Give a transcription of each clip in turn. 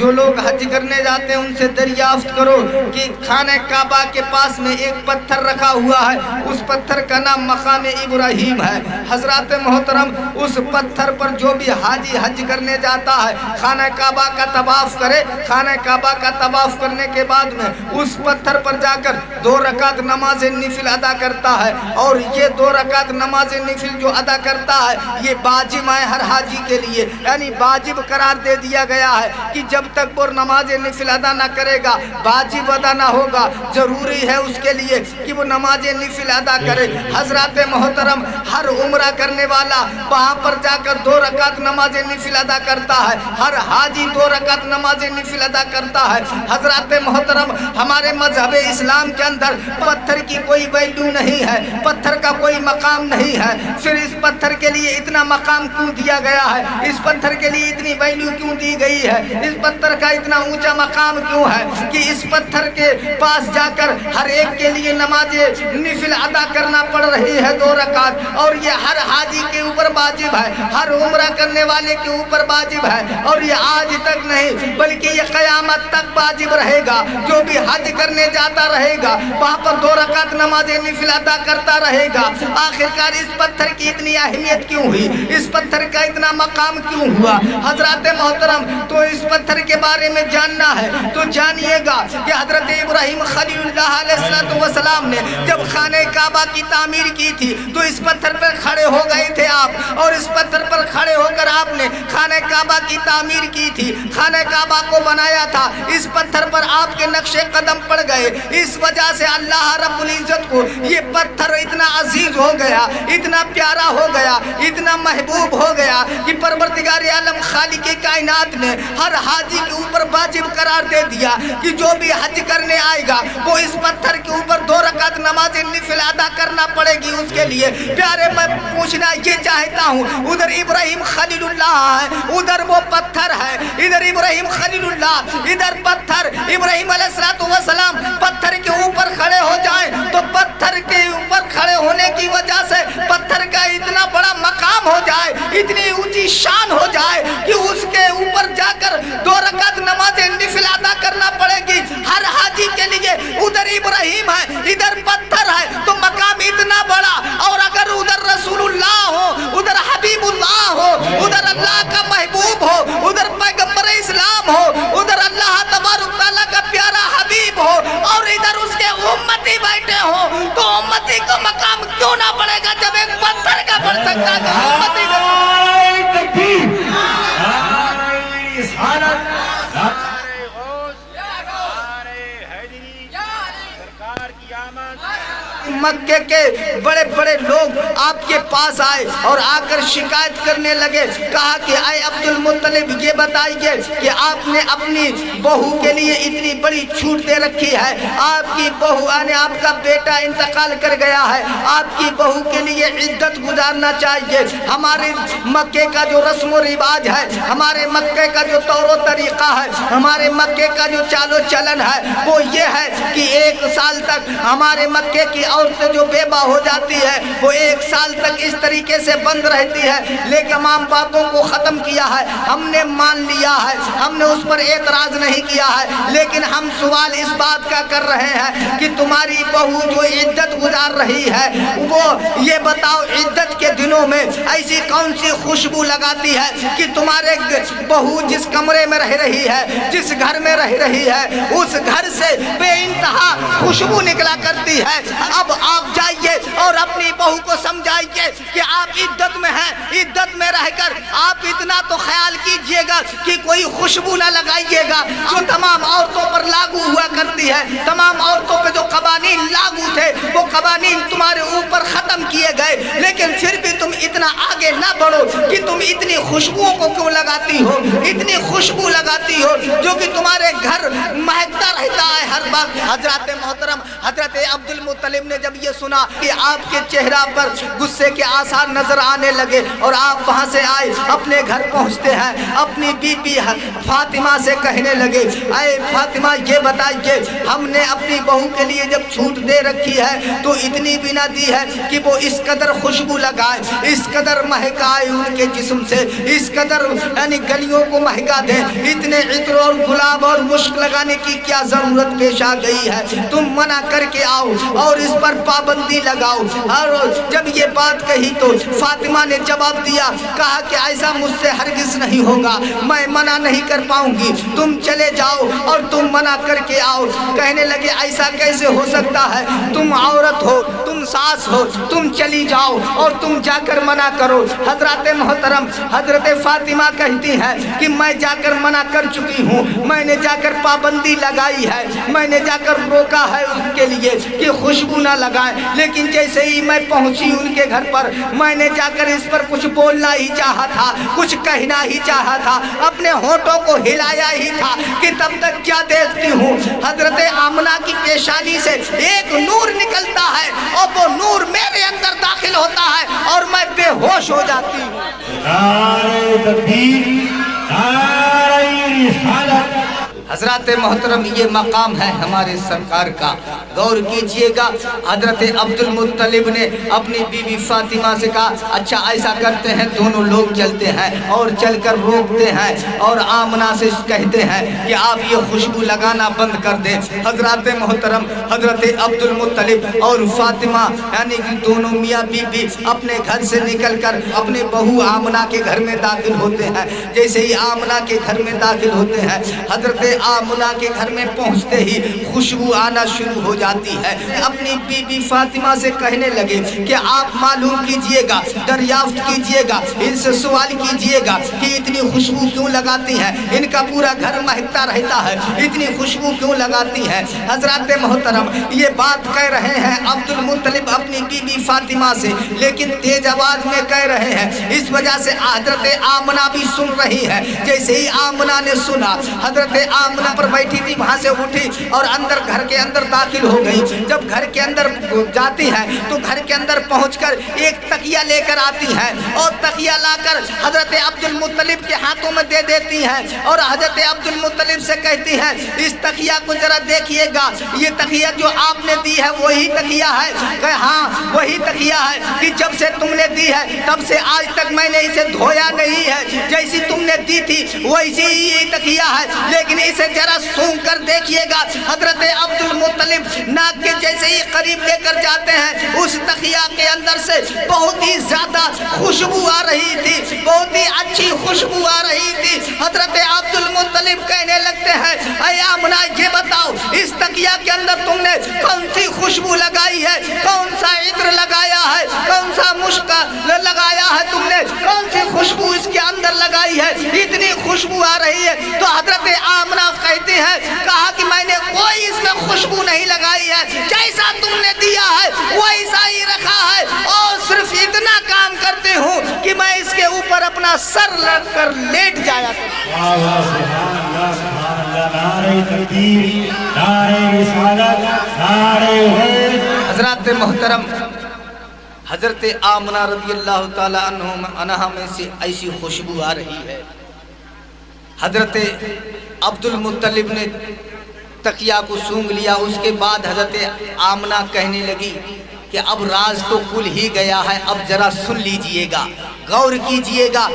جو لوگ حج کرنے جاتے ہیں ان سے دریافت کرو کہ خانہ کعبہ کے پاس میں ایک پتھر رکھا ہوا ہے، اس پتھر کا نام مقام ابراہیم ہے۔ حضرات محترم، اس پتھر پر جو بھی حاجی حج کرنے جاتا ہے خانہ کعبہ کا طواف کرے، خانہ کعبہ کا طواف کرنے کے بعد میں اس پتھر پر جا کر 2 رکعت نماز نفل ادا کرتا ہے، اور یہ 2 رکعت نماز نفل جو ادا کرتا ہے یہ واجب ہے ہر حاجی کے لیے، یعنی واجب قرار دے دیا گیا ہے کہ جب تک وہ نماز نفل ادا نہ کرے گا واجب ادا نہ ہوگا، ضروری ہے اس کے لیے کہ وہ نماز نفل ادا کرے۔ حضرات محترم، ہر عمرہ کرنے والا وہاں پر جا کر 2 رکعت نماز نفل ادا کرتا ہے، ہر حاجی 2 رکعت نماز نفل ادا کرتا ہے۔ حضرات محترم، ہمارے مذہب اسلام کے اندر پتھر کی کوئی ویلیو نہیں ہے، پتھر کا کوئی مقام نہیں ہے، پھر اس پتھر کے لیے اتنا مقام کیوں دیا گیا ہے؟ اس پتھر کے لیے اتنی ویلیو کیوں دی گئی ہے؟ اس پتھر کا اتنا اونچا مقام کیوں ہے کہ اس پتھر کے پاس جا کر ہر ایک کے لیے نماز نفل ادا کرنا پڑ رہی ہے 2 رکعت، اور یہ ہر حاجی کے اوپر واجب ہے، ہر عمرہ کرنے والے کے اوپر واجب ہے، اور یہ آج تک نہیں بلکہ یہ قیامت تک واجب رہے گا۔ جو بھی حج کرنے جاتا رہے گا وہاں پر 2 رکعت نماز نفل ادا کرتا رہے گا۔ آخرکار اس پتھر کی اتنی اہمیت کیوں ہوئی؟ اس پتھر کا اتنا مقام کیوں ہوا؟ حضرات محترم، تو اس پتھر کے بارے میں جاننا ہے تو جانیے گا کہ حضرت ابراہیم خلیل اللہ علیہ السلام نے جب خانہ کعبہ کی تعمیر کی تھی تو اس پتھر پر کھڑے ہو گئے تھے آپ، اور اس پتھر پر کھڑے ہو کر آپ نے خانہ کعبہ کی تعمیر کی تھی، خانہ کعبہ کو بنایا تھا، اس پتھر پر آپ کے نقش قدم پڑ گئے۔ اس وجہ سے اللہ رب العزت کو یہ پتھر اتنا عزیز ہو گیا، اتنا پیارا ہو گیا، اتنا محبوب ہو گیا کہ پروردگار عالم خالق کائنات نے ہر حاجی کے اوپر واجب قرار دے دیا کہ جو بھی حج کرنے آئے گا وہ اس پتھر کے اوپر 2 رکعت نماز نفل ادا کرنا پڑے گی اس کے لیے۔ پیارے، میں پوچھنا یہ چاہتا ہوں، ادھر ابراہیم خلیل اللہ ہے، ادھر وہ پتھر ہے، ادھر ابراہیم خلیل اللہ، ادھر پتھر، ابراہیم علیہ السلام پتھر کے اوپر کھڑے ہو جائیں تو پتھر کے اوپر کھڑے ہونے کی وجہ سے پتھر کا اتنا بڑا مقام ہو جائے، اتنی اونچی شان ہو جائے کہ اس کے اوپر جا کر 2 رکعت نماز نفل ادا کرنا پڑے گی ہر حاجی کے لیے۔ ادھر ابراہیم ہے، ادھر پتھر ہے، تو مقام اتنا بڑا، اور اگر ادھر رسول اللہ ہو، ادھر حبیب اللہ ہو، ادھر اللہ کا محبوب ہو، ادھر پیغمبر اسلام ہو، ادھر اللہ تبارک تعالیٰ کا پیارا حبیب ہو، اور ادھر اس کے امتی بیٹھے ہوں، تو امتی کو مقام کیوں نہ پڑے گا جب ایک پتھر کا پڑ سکتا ہے؟ امتی کا مکے کے بڑے بڑے لوگ آپ کے پاس آئے اور آ کر شکایت کرنے لگے، کہا کہ اے عبد المطلب یہ بتائیے کہ آپ نے اپنی بہو کے لیے اتنی بڑی چھوٹ دے رکھی ہے، آپ کی بہو یعنی آپ کا بیٹا انتقال کر گیا ہے، آپ کی بہو کے لیے عدت گزارنا چاہیے۔ ہمارے مکے کا جو رسم و رواج ہے، ہمارے مکے کا جو طور و طریقہ ہے، ہمارے مکے کا جو چال و چلن ہے وہ یہ ہے کہ 1 سال تک ہمارے مکے کی عورتیں جو بیوہ ہو جاتی ہے وہ 1 سال تک اس طریقے سے بند رہتی ہے، لیکن تمام باتوں کو ختم کیا ہے، ہم نے مان لیا ہے، ہم نے اس پر اعتراض نہیں کیا ہے، لیکن ہم سوال اس بات کا کر رہے ہیں کہ تمہاری بہو جو عدت گزار رہی ہے وہ یہ بتاؤ عدت کے دنوں میں ایسی کون سی خوشبو لگاتی ہے کہ تمہارے بہو جس کمرے میں رہ رہی ہے، جس گھر میں رہ رہی ہے، اس گھر سے بے انتہا خوشبو نکلا کرتی ہے۔ اب آپ جائیے اور اپنی بہو کو سمجھائیے کہ آپ عدت میں ہیں، عدت میں رہ کر آپ اتنا تو خیال کیجئے گا کہ کوئی خوشبو نہ لگائیے گا جو تمام عورتوں پر لاگو ہوا کرتی ہے۔ تمام عورتوں پہ جو قوانین لاگو تھے وہ قوانین تمہارے اوپر ختم کیے گئے، لیکن پھر بھی تم اتنا آگے نہ بڑھو کہ تم اتنی خوشبوؤں کو کیوں لگاتی ہو، اتنی خوشبو لگاتی ہو جو کہ تمہارے گھر مہکتا رہتا ہے ہر वक्त हजरत मोहतरम हजरत अब्दुल मुत्तलिब ने जब ये सुना कि आपके चेहरा पर गुस्से के आसार नजर आने लगे और आप वहां से आए, अपने घर पहुंचते हैं, अपनी बीबी फातिमा से कहने लगे, अरे फातिमा ये बताइए, हमने अपनी बहू के लिए जब छूट दे रखी है तो इतनी भी ना दी है कि वो इस कदर खुशबू लगाए, इस कदर महकाए उनके जिस्म से, इस कदर यानी गलियों को महका दे, इतने इत्र और गुलाब और मुश्क लगाने की क्या जरूरत पेश आ गई है? तुम मना करके आओ और इस पर पाबंदी लगाओ। और जब ये बात कही तो फातिमा ने जवाब दिया, कहा कि ऐसा मुझसे हरगिज नहीं होगा, मैं मना नहीं कर पाऊंगी, तुम चले जाओ और तुम मना करके आओ। कहने लगे ऐसा कैसे हो सकता है, तुम औरत हो, तुम सास हो, तुम चली जाओ और तुम जाकर मना करो। हजरत मोहतरम हजरत फातिमा कहती है कि मैं जाकर मना कर चुकी हूँ, मैंने जाकर पाबंदी लगाई है, मैंने जाकर रोका है उनके लिए कि खुशबू ना लगाएं, लेकिन जैसे ही मैं पहुंची उनके घर पर, मैंने जाकर इस पर कुछ बोलना ही चाहा था, कुछ कहना ही चाहा था, अपने होठों को हिलाया ही था कि तब तक क्या देखती हूँ, हजरत आमना की पेशानी से एक नूर निकलता है और वो नूर मेरे अंदर दाखिल होता है और मैं बेहोश हो जाती हूँ। हजरत मोहतरम ये मकाम है हमारे सरकार का, गौर कीजिएगा। हजरत अब्दुल मुत्तलिब ने अपनी बीवी फातिमा से कहा, अच्छा ऐसा करते हैं, दोनों लोग चलते हैं और चलकर रोकते हैं और आमना से कहते हैं कि आप ये खुशबू लगाना बंद कर दें। हजरत मोहतरम हजरत अब्दुल मुत्तलिब और फातिमा यानी कि दोनों मियाँ बीवी अपने घर से निकलकर अपने बहू आमना के घर में दाखिल होते हैं। जैसे ही आमना के घर में दाखिल होते हैं, हजरत आमना के घर में पहुंचते ही खुशबू आना शुरू हो जाती है। अपनी बीबी फातिमा से कहने लगे कि आप मालूम कीजिएगा, दरियाफ्त कीजिएगा, इनसे सवाल कीजिएगा कि इतनी खुशबू क्यों लगाती हैं, इनका पूरा घर महकता रहता है, इतनी खुशबू क्यों लगाती हैं। हजरत मोहतरम ये बात कह रहे हैं अब्दुल मुत्तलिब अपनी बीबी फातिमा से, लेकिन तेज आवाज में कह रहे हैं, इस वजह से हजरत आमना भी सुन रही है। जैसे ही आमना ने सुना, हजरत आमना पर बैठी थी वहां से उठी और अंदर घर के अंदर दाखिल हो गई। जब घर के अंदर जाती है तो घर के अंदर पहुंचकर एक तकिया लेकर आती है और तकिया लाकर हजरत अब्दुल मुत्तलिब के हाथों में दे देती है और हजरत अब्दुल मुत्तलिब से कहती है, इस तकिया को जरा देखिएगा, ये तकिया जो आपने दी है वही तकिया है? कहे हाँ वही तकिया है कि जब से तुमने दी है तब से आज तक मैंने इसे धोया नहीं है, जैसी तुमने दी थी वैसी ही ये तकिया है, लेकिन इसे जरा सूंघ कर देखिएगा। हजरत अब्दुल मुत्तलिब नाक के जैसे ही करीब लेकर जाते हैं, उस तकिया के अंदर से बहुत ही ज्यादा खुशबू आ रही थी, बहुत ही अच्छी खुशबू आ रही थी। हजरत अब्दुल मुत्तलिब कहने लगते हैं, ऐ आमना ये बताओ, इस तकिया के अंदर तुमने कौन सी खुशबू लगाई है, कौन सा इत्र लगाया है, कौन सा मुश्क लगाया है तुमने, कौन सी खुशबू इसके अंदर लगाई है, इतनी खुशबू आ रही है? तो हजरत आमना कहती है, कहा कि मैंने कोई इसमें खुशबू नहीं लगाई है, जैसा तुमने दिया है वैसा ही रखा है, और सिर्फ इतना काम करती हूँ कि मैं इसके ऊपर अपना सर रख कर लेट जाया हजरत मोहतरम हजरत आमना रज़ी अल्लाह ताला अन्हा में से ऐसी खुशबू आ रही है। हजरत अब्दुल मुत्तलिब ने तकिया को सूंघ लिया। उसके बाद हजरत आमना कहने लगी कि अब राज तो खुल ही गया है, अब जरा सुन लीजिएगा, गौर कीजिएगा।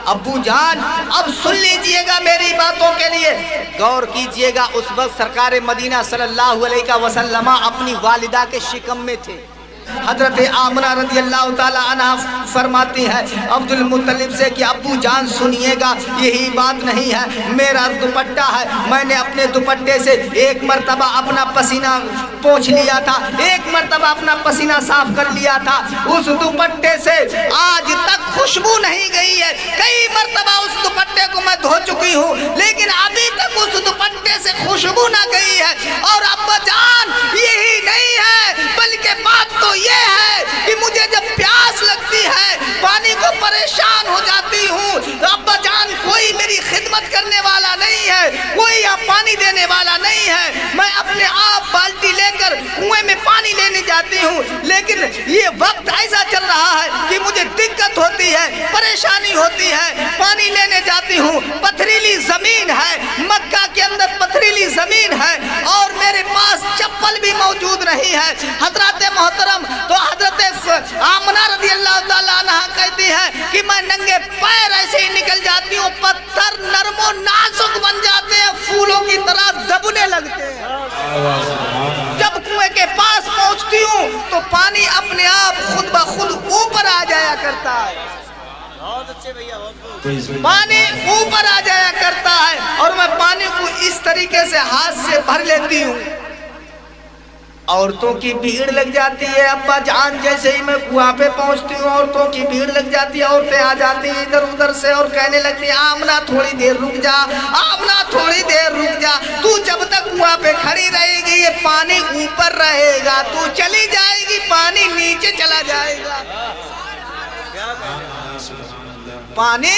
अब्बू जान अब सुन लीजिएगा मेरी बातों के लिए, गौर कीजिएगा। उस वक्त सरकार मदीना सल्लल्लाहु अलैहि वसल्लम अपनी वालिदा के शिकम में थे। हजरत आमना रज़ी अल्लाह ताला अन्हा फरमाती है अब्दुल मुत्तलिब से कि अब्बू जान सुनिएगा, यही बात नहीं है, मेरा दुपट्टा है, मैंने अपने दुपट्टे से एक मर्तबा अपना पसीना पोंछ लिया था, एक मर्तबा अपना पसीना साफ कर लिया था, उस दुपट्टे से आज तक खुशबू नहीं गई है। कई मर्तबा उस दुपट्टे को मैं धो चुकी हूँ, लेकिन अभी तक उस दुपट्टे से खुशबू ना गई है। और अब्बा जान यही नहीं है, बल्कि बात तो ये है कि मुझे जब प्यास लगती है, पानी को परेशान हो जाती हूँ, तो अब्बा जान कोई मेरी खिदमत करने वाला नहीं है, कोई का पानी देने वाला नहीं है। मैं अपने आप बाल्टी लेकर कुएं में पानी लेने जाती हूँ, लेकिन ये वक्त ऐसा चल रहा है कि मुझे दिक्कत होती है, परेशानी होती है। पानी लेने जाती हूँ, पथरीली जमीन है, मक्का के अंदर पथरीली जमीन है और मेरे पास चप्पल भी मौजूद नहीं है। हजरत मोहतरम तो हजरत आमना रज़ी अल्लाह ताला अन्हा कहती है कि मैं नंगे पैर ऐसे ही निकल जाती हूँ, पत्थर नरमो नाजुक बन जाते हैं, फूलों की तरह दबने लगते हैं। जब कुएं के पास पहुंचती हूँ तो पानी अपने आप खुद ब खुद ऊपर आ जाया करता है, पानी ऊपर आ जाया करता है और मैं पानी को इस तरीके से हाथ से भर लेती हूँ। औरतों की भीड़ लग जाती है, अब्बा जान जैसे ही मैं कुआं पे पहुंचती हूँ औरतों की भीड़ लग जाती है, औरतें आ जाती हैं इधर उधर से और कहने लगती है आमना थोड़ी देर रुक जा, आमना थोड़ी देर रुक जा, तू जब तक कुआं पे खड़ी रहेगी ये पानी ऊपर रहेगा, तू चली जाएगी पानी नीचे चला जाएगा, पानी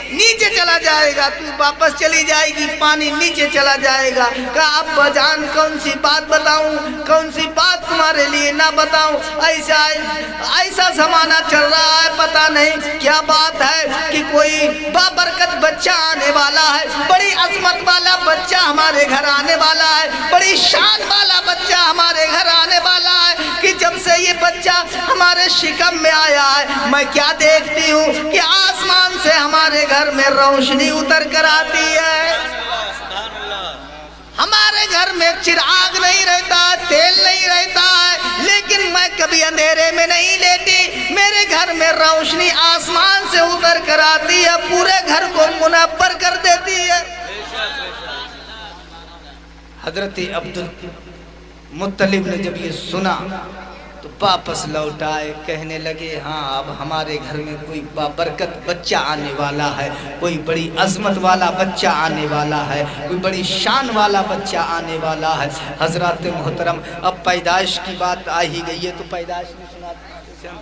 नीचे चला जाएगा, तू वापस चली जाएगी पानी नीचे चला जाएगा। कहा अब्बा जान कौन सी बात बताऊं, कौन सी बात तुम्हारे लिए ना बताऊं, ऐसा जमाना चल रहा है, पता नहीं क्या बात है कि कोई बाबरकत बच्चा आने वाला है, बड़ी अजमत वाला बच्चा हमारे घर आने वाला है, बड़ी शान वाला बच्चा हमारे घर आने वाला है कि जब से ये बच्चा हमारे शिकम में आया है मैं क्या देखती हूँ कि आसमान से हमारे घर में रोशनी उतर कर आती है। हमारे घर में चिराग नहीं रहता, तेल नहीं रहता है, लेकिन मैं कभी अंधेरे में नहीं लेटी, मेरे घर में रोशनी आसमान से उतर कर आती है, पूरे घर को मुनव्वर कर देती है। हजरत अब्दुल मुत्तलिब ने जब ये सुना तो वापस लौट आए, कहने लगे हाँ अब हमारे घर में कोई बाबरकत बच्चा आने वाला है, कोई बड़ी अजमत वाला बच्चा आने वाला है, कोई बड़ी शान वाला बच्चा आने वाला है। हजरत मोहतरम अब पैदाइश की बात आ ही गई है तो पैदाइश में सुना।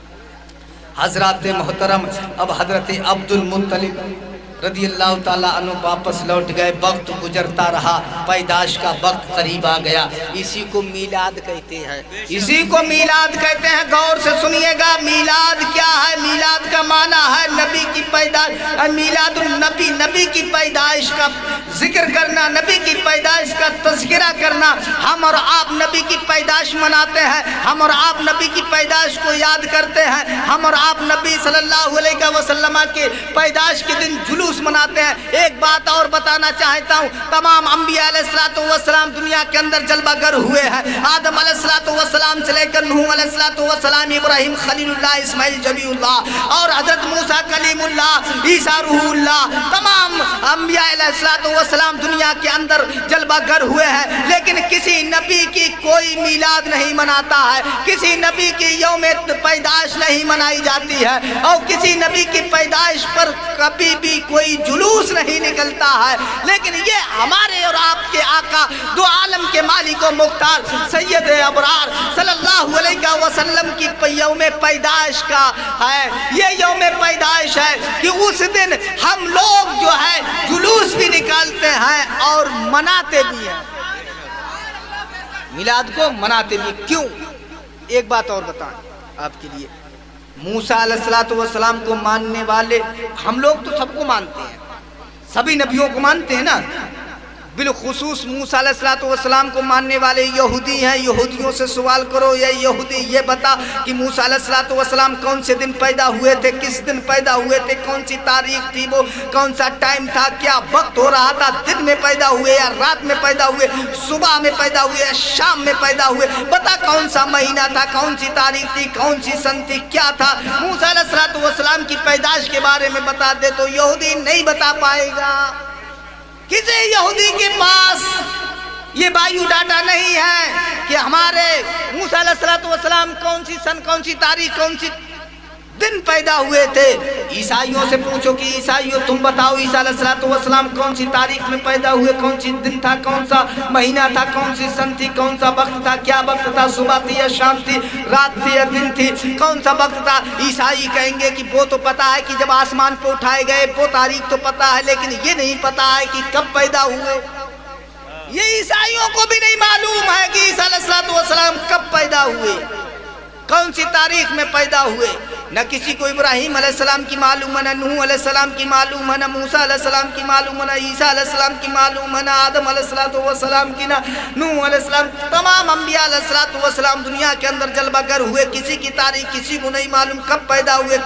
हजरत मोहतरम अब हजरत अब्दुल मुत्तलिब रज़ी अल्लाह ताला अन्हु वापस लौट गए, वक्त गुजरता रहा, पैदाश का वक्त करीब आ गया। इसी को मीलाद कहते हैं, इसी को मीलाद कहते हैं। गौर से सुनिएगा मीलाद क्या है। मीलाद का माना है नबी की पैदाइश, मीलादुन नबी, नबी की पैदाइश का जिक्र करना, नबी की पैदाइश का तज़किरा करना। हम और आप नबी की पैदाइश मनाते हैं, हम और आप नबी की पैदाइश को याद करते हैं, हम और आप नबी सल्लल्लाहु अलैहि वसल्लम के पैदाइश के दिन जुलूस मनाते हैं। एक बात और बताना चाहता हूँ, तमाम अंबिया अलैहिस्सलातु वस्सलाम दुनिया के अंदर जलवागर हुए हैं। आदम अलैहिस्सलातु वस्सलाम से लेकर नूह अलैहिस्सलातु वस्सलाम, इब्राहिम खलीलुल्लाह, इस्माइल जबीउल्लाह और हजरत मूसा कलीमुल्लाह, ईसा रूहुल्लाह, तमाम अंबिया अलैहिस्सलातु वस्सलाम दुनिया के अंदर जलवागर हुए हैं। लेकिन किसी नबी की कोई मीलाद नहीं मनाता है, किसी नबी की यौम पैदाइश नहीं मनाई जाती है और किसी नबी की पैदाइश पर कभी भी कोई जुलूस नहीं निकलता है। लेकिन ये हमारे और आपके आका दो आलम के मालिक व मुख्तार सैयद अबरार सल्लल्लाहु अलैहि वसल्लम की यौम पैदाइश का है। ये यौम पैदाइश है कि उस दिन हम लोग जो है जुलूस भी निकालते हैं और मनाते भी हैं, मिलाद को मनाते भी। क्यों? एक बात और बताएं आपके लिए। मूसा अलैहिस्सलातु वस्सलाम को मानने वाले हम लोग तो सबको मानते हैं, सभी नबियों को मानते हैं ना, बिलखुसूस मूसा अलैहिस्सलातु वस्सलाम को मानने वाले यहूदी हैं। यहूदियों से सवाल करो, ये यहूदी ये बता कि मूसा अलैहिस्सलातु वस्सलाम कौन से दिन पैदा हुए थे, किस दिन पैदा हुए थे, कौन सी तारीख थी, वो कौन सा टाइम था, क्या वक्त हो रहा था, दिन में पैदा हुए या रात में पैदा हुए, सुबह में पैदा हुए या शाम में पैदा हुए, बता कौन सा महीना था, कौन सी तारीख थी, कौन सी सन थी, क्या था। मूसा अलैहिस्सलातु वस्सलाम की पैदाइश के बारे में बता दे तो यहूदी नहीं बता पाएगा। किसी यहूदी के पास ये बायो डाटा नहीं है कि हमारे मूसा अलैहिस्सलातु वस्सलाम कौन सी सन, कौन सी तारीख, कौन सी दिन पैदा हुए थे। ईसाइयों से पूछो कि ईसाइयों तुम बताओ ईसा अलैहिस्सलातु वस्सलाम कौन सी तारीख में पैदा हुए, कौन सी दिन था, कौन सा महीना था, कौन सी सन थी, कौन सा वक्त था, क्या वक्त था, सुबह थी या शाम थी, रात थी या दिन थी, कौन सा वक्त था। ईसाई कहेंगे कि वो तो पता है कि जब आसमान पे उठाए गए, वो तारीख तो पता है, लेकिन ये नहीं पता है कि कब पैदा हुए। یہ عیسائیوں کو بھی نہیں معلوم ہے کہ عیسیٰ علیہ السلام کب پیدا ہوئے، کون سی تاریخ میں پیدا ہوئے۔ نہ کسی کو ابراہیم علیہ السلام کی معلوم ہے، نہ نوح علیہ السلام کی معلوم ہے، نہ موسیٰ علیہ السلام کی معلوم ہے، نہ عیسیٰ علیہ السلام کی معلوم ہے، نہ آدم علیہ السلام کی، نہ نوح علیہ السلام۔ تمام انبیاء علیہ السلام دنیا کے اندر جلوہ گر ہوئے، کسی کی تاریخ کسی کو نہیں معلوم، کب پیدا ہوئے،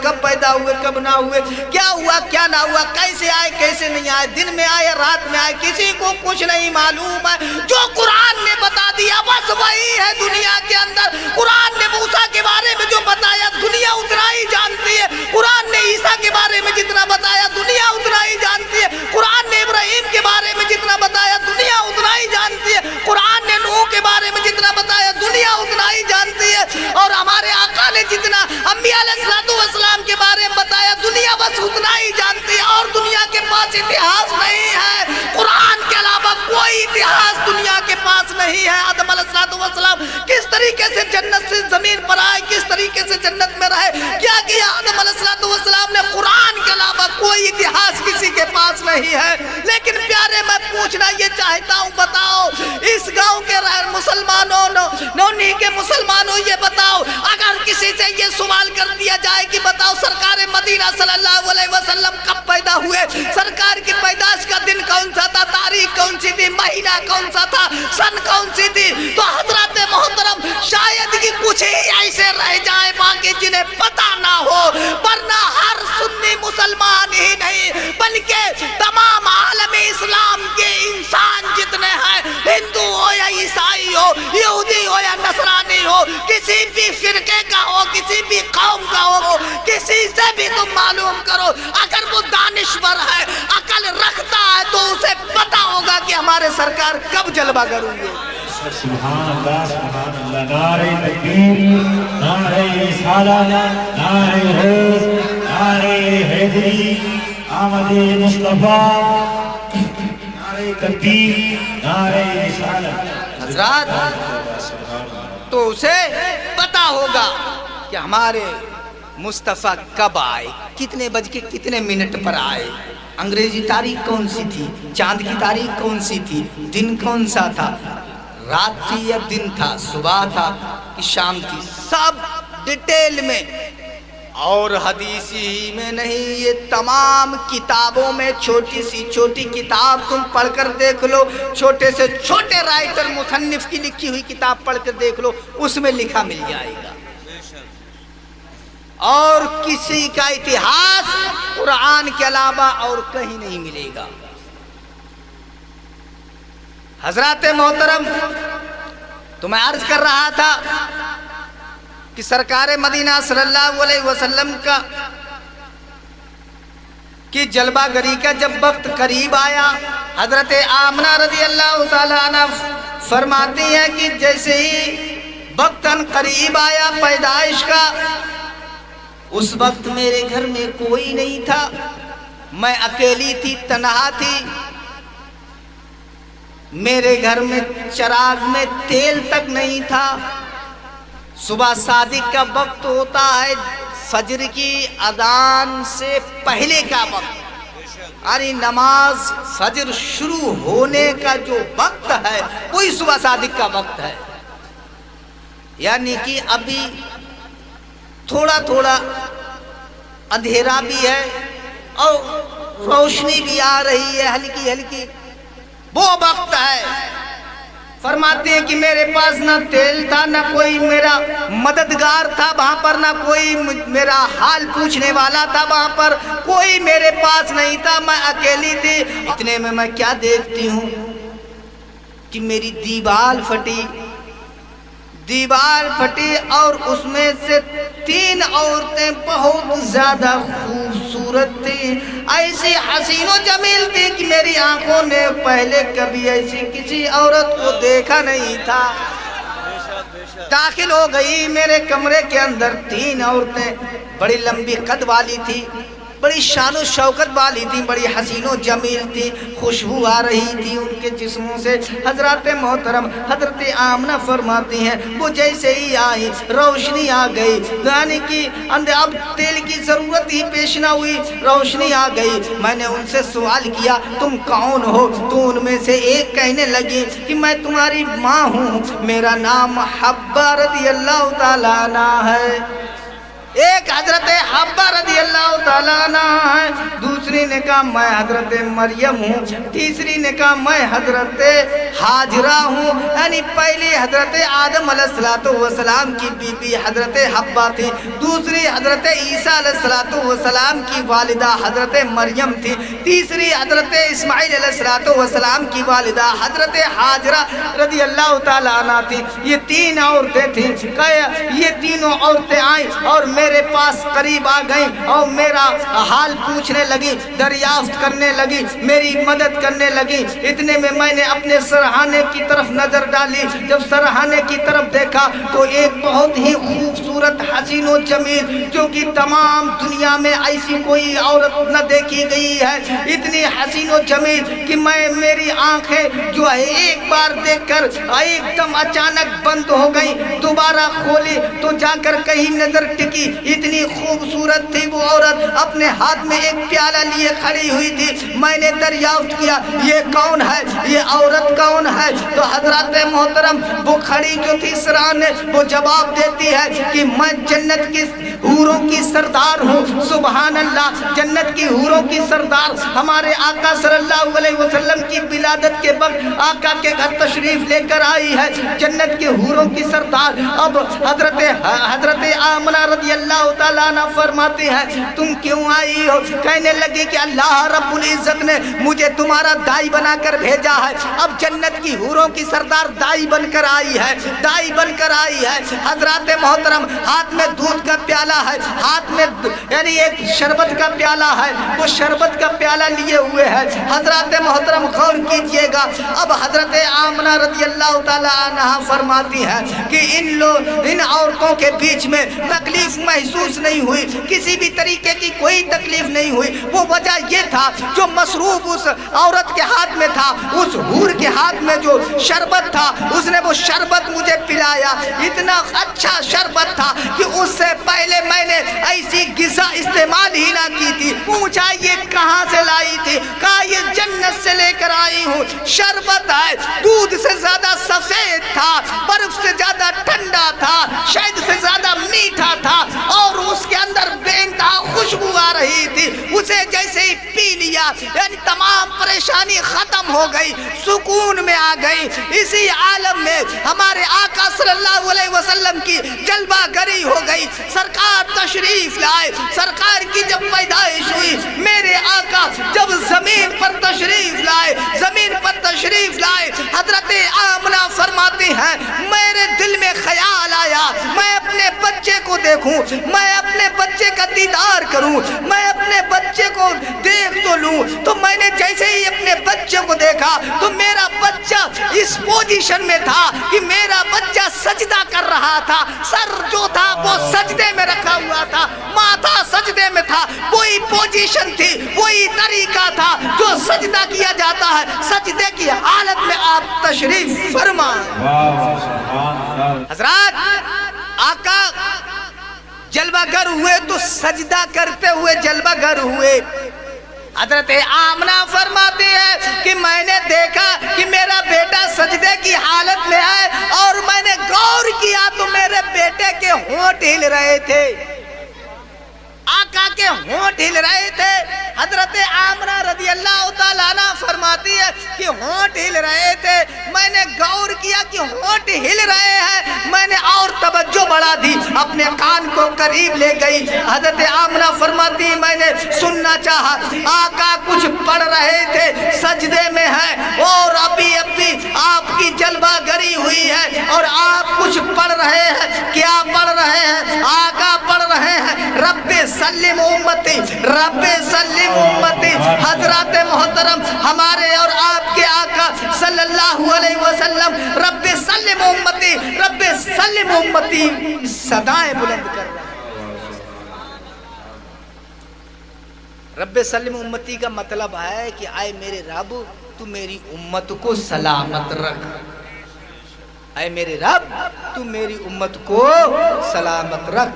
کب نہ ہوئے، کیا ہوا کیا نہ ہوا، کیسے آئے کیسے نہیں آئے، دن میں آئے رات میں آئے، کسی کو کچھ نہیں معلوم ہے۔ جو قرآن نے بتا دیا بس وہی ہے دنیا کے اندر۔ قرآن نے موسیٰ کے بارے میں جو بتایا دنیا اتنا ہی جانتی ہے، قرآن نے عیسیٰ کے بارے میں جتنا بتایا دنیا اتنا ہی جانتی ہے، قرآن نے ابراہیم کے بارے میں جتنا بتایا دنیا اتنا ہی جانتی ہے، قرآن نے نوح کے بارے میں جتنا بتایا دنیا اتنا ہی جانتی ہے، اور ہمارے آقا نے جتنا انبیاء علیہ السلام کے بارے میں بتایا دنیا بس اتنا ہی جانتی ہے، اور دنیا کے پاس اتہاس نہیں ہے۔ قرآن کے علاوہ کوئی اتہاس دنیا کے پاس نہیں ہے۔ آدم علیہ السلام کس طریقے سے جنت سے زمین پر آئے، کس طریقے سے جنت میں رہے، کیا کیا آدم علیہ السلام نے، قرآن کے علاوہ کوئی اتہاس کسی کے پاس نہیں ہے۔ لیکن پیارے میں پوچھنا یہ چاہتا ہوں، بتاؤ اس گاؤں کے مسلمانوں نونی کے مسلمانوں یہ بتاؤ، اگر کسی سے یہ سوال کر دیا جائے کہ بتاؤ سرکار مدینہ صلی اللہ علیہ وسلم کب پیدا ہوئے، سرکار کی پیدائش کا دن کون سا تھا، تاریخ کون سی تھی، مہینہ کون سا تھا، سن کون سی تھی، تو حضرات محترم شاید کہ کچھ ہی ایسے رہ جائے باقی جنہیں پتہ نہ ہو، ورنہ ہر سنی مسلمان ہی نہیں بلکہ تمام عالم اسلام کے انسان جتنے ہیں، ہندو ہو یا عیسائی ہو، یہودی ہو یا نصرانی ہو، کسی بھی فرقے کا ہو، کسی بھی قوم کا ہو، کسی سے بھی تم معلوم کرو، اگر وہ دانشور ہے، عقل رکھتا ہے، تو اسے پتہ ہوگا کہ ہمارے سرکار کب جلوہ گر ہوئے۔ سبحان اللہ، نعرہ تکبیر، نعرہ رسالت، نعرہ حیدر، نعرہ حیدری، آمد مصطفیٰ، نعرہ تکبیر، نعرہ رسالت۔ حضرات تو اسے پتا ہوگا کہ ہمارے مصطفیٰ کب آئے، کتنے بج کے کتنے منٹ پر آئے، انگریزی تاریخ کون سی تھی، چاند کی تاریخ کون سی تھی، دن کون سا تھا، رات تھی یا دن تھا، صبح تھا کہ شام تھی، سب ڈیٹیل میں۔ اور حدیث ہی میں نہیں، یہ تمام کتابوں میں چھوٹی سی چھوٹی کتاب تم پڑھ کر دیکھ لو، چھوٹے سے چھوٹے رائٹر مصنف کی لکھی ہوئی کتاب پڑھ کر دیکھ لو، اس میں لکھا مل جائے گا۔ اور کسی کا اتہاس قرآن کے علاوہ اور کہیں نہیں ملے گا۔ حضرات محترم، تو میں عرض کر رہا تھا کہ سرکار مدینہ صلی اللہ علیہ وسلم کا کہ جلوہ گری کا جب وقت قریب آیا، حضرت آمنہ رضی اللہ تعالیٰ عنہ فرماتی ہیں کہ جیسے ہی وقتاً قریب آیا پیدائش کا، اس وقت میرے گھر میں کوئی نہیں تھا، میں اکیلی تھی، تنہا تھی، میرے گھر میں چراغ میں تیل تک نہیں تھا۔ صبح صادق کا وقت ہوتا ہے، فجر کی اذان سے پہلے کا وقت، یعنی نماز فجر شروع ہونے کا جو وقت ہے وہی صبح صادق کا وقت ہے، یعنی کہ ابھی تھوڑا تھوڑا اندھیرا بھی ہے اور روشنی بھی آ رہی ہے ہلکی ہلکی، وہ وقت ہے۔ فرماتے ہیں کہ میرے پاس نہ تیل تھا، نہ کوئی میرا مددگار تھا وہاں پر، نہ کوئی میرا حال پوچھنے والا تھا وہاں پر، کوئی میرے پاس نہیں تھا، میں اکیلی تھی۔ اتنے میں کیا دیکھتی ہوں کہ میری دیوار پھٹی اور اس میں سے 3 عورتیں بہت زیادہ خوبصورت تھیں، ایسی حسین و جمیل تھی کہ میری آنکھوں نے پہلے کبھی ایسی کسی عورت کو دیکھا نہیں تھا۔ داخل ہو گئی میرے کمرے کے اندر، 3 عورتیں بڑی لمبی قد والی تھی، बड़ी शानो शौकत वाली थी, बड़ी हसीनो जमील थी, खुशबू आ रही थी उनके जिस्मों से। हजरत मोहतरम हजरत आमना फरमाती हैं वो जैसे ही आई रोशनी आ गई, यानी कि अब तेल की ज़रूरत ही पेश ना हुई, रोशनी आ गई। मैंने उनसे सवाल किया तुम कौन हो? तो उनमें से एक कहने लगी कि मैं तुम्हारी माँ हूँ, मेरा नाम हब्बा रज़ी अल्लाह ताला अन्हा है। एक हजरत हब्बा रज़ी अल्लाह ताला अन्हा है, दूसरी ने कहा मैं हजरत मरियम हूँ, तीसरी ने कहा मैं हजरत हाजरा हूँ। यानी पहली हजरत आदम अलैहिस्सलाम की बीबी हजरत हब्बा थी, दूसरी हजरत ईसा अलैहिस्सलाम की वालिदा हजरत मरियम थी, तीसरी हजरत इस्माइल अलैहिस्सलाम की वालिदा हजरत हाजरा रज़ी अल्लाह ताला अन्हा थी। ये तीन औरतें थीं। ये तीनों औरतें आई और मेरे पास करीब आ गई और मेरा हाल पूछने लगी, दरियाफ्त करने लगी, मेरी मदद करने लगी। इतने में मैंने अपने सरहाने की तरफ नजर डाली। जब सरहाने की तरफ देखा तो एक बहुत ही खूबसूरत हसीनो जमील, जो कि तमाम दुनिया में ऐसी कोई औरत न देखी गई है, इतनी हसीनो जमील कि मेरी आंखें जो है एक बार देखकर एकदम अचानक बंद हो गई, दोबारा खोली तो जाकर कहीं नजर टिकी। इतनी खूबसूरत थी वो औरत, अपने हाथ में एक प्याला लिए खड़ी हुई थी। मैंने दरियाफ्त किया ये कौन है, ये औरत कौन है? तो हजरत मोहतरम वो खड़ी जो थी सराने, वो जवाब देती है कि मैं जन्नत की हूरों की सरदार हूँ। सुभान अल्लाह, जन्नत की हूरों की सरदार हमारे आका सल्लल्लाहु अलैहि वसल्लम की विलादत के वक्त आका के घर तशरीफ लेकर आई है, जन्नत की हूरों की सरदार। अब हजरत आमना रज़ी अल्लाह ताला अन्हा फरमाती है तुम क्यों आई हो? कहने लगी कि अल्लाह रब्बुल इज्जत ने मुझे तुम्हारा दाई बनाकर भेजा है। अब जन्नत की हूरों की सरदार दाई बनकर आई है, दाई बनकर आई है। हजरत मोहतरम हाथ में दूध का प्याला है, हाथ में यानी एक शरबत का प्याला है, वो शरबत का प्याला लिए हुए है। हजरत मोहतरम गौर कीजिएगा। अब हजरत आमना रज़ी अल्लाह ताला अन्हा फरमाती है कि इन औरतों के बीच में तकलीफ महसूस नहीं हुई, किसी भी तरीके की कोई तकलीफ नहीं हुई। वो वजह ये था जो मसरूब उस औरत के हाथ में था, उस हूर के हाथ में जो शरबत था, उसने वो शरबत मुझे पिलाया। इतना अच्छा शरबत था कि उससे पहले मैंने ऐसी ग़िज़ा इस्तेमाल ही ना की थी। पूछा ये कहाँ से लाई थी? कहा ये जन्नत से लेकर आई हूँ। शरबत है, दूध से ज़्यादा सफ़ेद था, बर्फ से ज़्यादा ठंडा था, शहद से ज़्यादा मीठा था और उसके अंदर बेइंतहा खुशबू आ रही थी। उसे जैसे ही पी लिया यानी तमाम परेशानी खत्म हो गई, सुकून में आ गई। इसी आलम में हमारे आका सल्लल्लाहु अलैहि वसल्लम की जलवागरी हो गई। सरकार तशरीफ लाए, सरकार की जब पैदाइश हुई, मेरे आका जब जमीन पर तशरीफ लाए, जमीन पर तशरीफ लाए, हजरत आमना फरमाती हैं मेरे दिल में ख्याल आया मैं अपने बच्चे को देखूं, मैं अपने बच्चे का दीदार करूं, मैं अपने बच्चे को देख तो लूं। तो मैंने जैसे ही अपने बच्चे को देखा तो मेरा बच्चा इस पोजीशन में था कि मेरा बच्चा सजदा कर रहा था, सर जो था वो सजदे में रखा हुआ था, माथा सजदे में था। वही पोजीशन थी, वही तरीका था जो सजदा किया जाता है। सजदे की हालत में आप तशरीफ फरमा। हजरत आका जलवागर हुए तो सजदा करते हुए जलवागर हुए। हजरत आमना फरमाती है कि मैंने देखा कि मेरा बेटा सजदे की हालत में है और मैंने गौर किया तो मेरे बेटे के होंठ हिल रहे थे, आका के होंठ हिल रहे थे। हजरत आमना रज़ी अल्लाह ताला अन्हा फरमाती है कि होंठ हिल रहे थे। मैंने गौर किया कि होंठ हिल रहे हैं, मैंने और तवज्जो बढ़ा दी, अपने कान को करीब ले गई। हजरत आमना फरमाती मैंने सुनना चाहा, आका कुछ पढ़ रहे थे, सजदे में है और अभी अभी आपकी जलवागरी हुई है और आप कुछ पढ़ रहे हैं। क्या पढ़ रहे हैं? आका पढ़ रहे हैं रब्बे सल्लिम उम्मती, रब्बे सल्लिम उम्मती। हजरत मोहतरम हमारे और आपके आका सल्लल्लाहु अलैहि वसल्लम रब्बे सल्लिम उम्मती, रब्बे सल्लिम उम्मती सदाएं बुलंद कर रहे हैं। रब्बे सल्लिम उम्मती का मतलब है कि आए मेरे रब तू मेरी उम्मत को सलामत रख, आए मेरे रब तू मेरी उम्मत को सलामत रख।